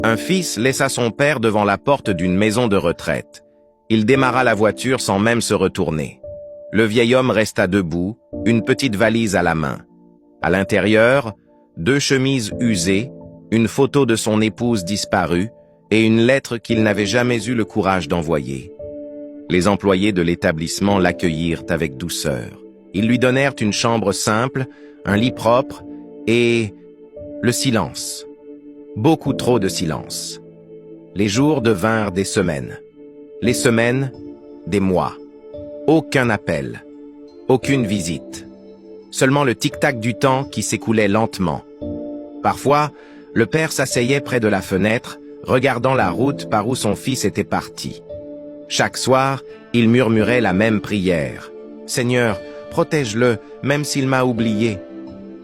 Un fils laissa son père devant la porte d'une maison de retraite. Il démarra la voiture sans même se retourner. Le vieil homme resta debout, une petite valise à la main. À l'intérieur, 2 chemises usées, une photo de son épouse disparue et une lettre qu'il n'avait jamais eu le courage d'envoyer. Les employés de l'établissement l'accueillirent avec douceur. Ils lui donnèrent une chambre simple, un lit propre et le silence. Beaucoup trop de silence. Les jours devinrent des semaines. Les semaines, des mois. Aucun appel. Aucune visite. Seulement le tic-tac du temps qui s'écoulait lentement. Parfois, le père s'asseyait près de la fenêtre, regardant la route par où son fils était parti. Chaque soir, il murmurait la même prière. « Seigneur, protège-le, même s'il m'a oublié. »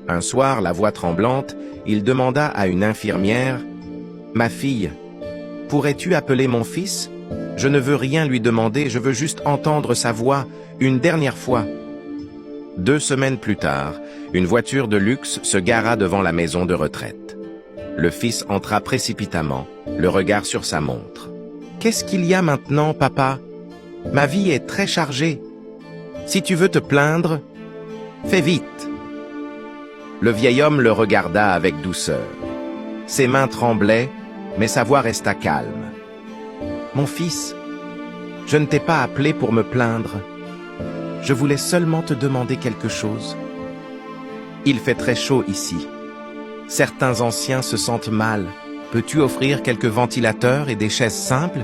Un soir, la voix tremblante, il demanda à une infirmière, « Ma fille, pourrais-tu appeler mon fils? Je ne veux rien lui demander, je veux juste entendre sa voix, une dernière fois. » 2 semaines plus tard, une voiture de luxe se gara devant la maison de retraite. Le fils entra précipitamment, le regard sur sa montre. « Qu'est-ce qu'il y a maintenant, papa? Ma vie est très chargée. Si tu veux te plaindre, fais vite. » Le vieil homme le regarda avec douceur. Ses mains tremblaient, mais sa voix resta calme. « Mon fils, je ne t'ai pas appelé pour me plaindre. Je voulais seulement te demander quelque chose. Il fait très chaud ici. Certains anciens se sentent mal. Peux-tu offrir quelques ventilateurs et des chaises simples? »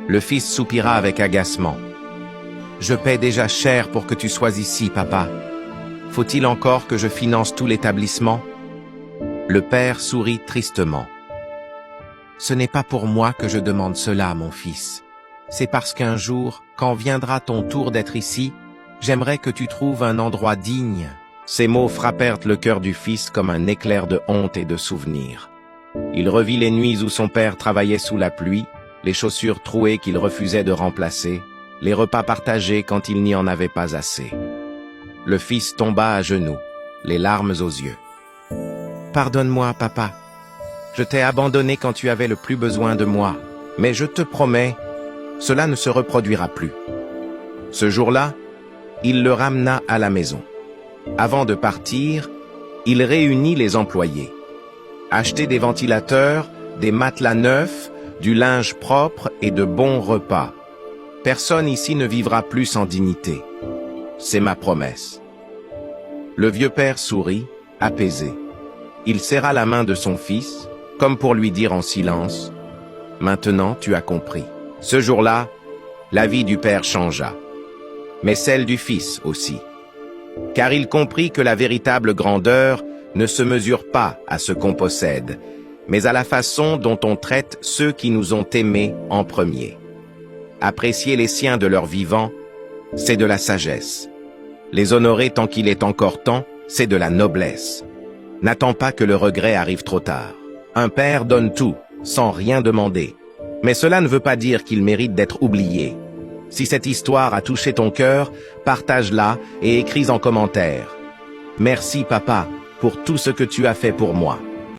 Le fils soupira avec agacement. « Je paie déjà cher pour que tu sois ici, papa. Faut-il encore que je finance tout l'établissement? » Le père sourit tristement. « Ce n'est pas pour moi que je demande cela, mon fils. C'est parce qu'un jour, quand viendra ton tour d'être ici, j'aimerais que tu trouves un endroit digne. » Ces mots frappèrent le cœur du fils comme un éclair de honte et de souvenir. Il revit les nuits où son père travaillait sous la pluie, les chaussures trouées qu'il refusait de remplacer, les repas partagés quand il n'y en avait pas assez. Le fils tomba à genoux, les larmes aux yeux. « Pardonne-moi, papa. Je t'ai abandonné quand tu avais le plus besoin de moi, mais je te promets, cela ne se reproduira plus. » Ce jour-là, il le ramena à la maison. Avant de partir, il réunit les employés. Acheter des ventilateurs, des matelas neufs, du linge propre et de bons repas. Personne ici ne vivra plus sans dignité. C'est ma promesse. Le vieux père sourit, apaisé. Il serra la main de son fils, comme pour lui dire en silence, « Maintenant tu as compris. » Ce jour-là, la vie du père changea, mais celle du fils aussi. Car il comprit que la véritable grandeur ne se mesure pas à ce qu'on possède, mais à la façon dont on traite ceux qui nous ont aimés en premier. Apprécier les siens de leur vivant, c'est de la sagesse. Les honorer tant qu'il est encore temps, c'est de la noblesse. N'attends pas que le regret arrive trop tard. Un père donne tout, sans rien demander. Mais cela ne veut pas dire qu'il mérite d'être oublié. Si cette histoire a touché ton cœur, partage-la et écris en commentaire. Merci papa pour tout ce que tu as fait pour moi.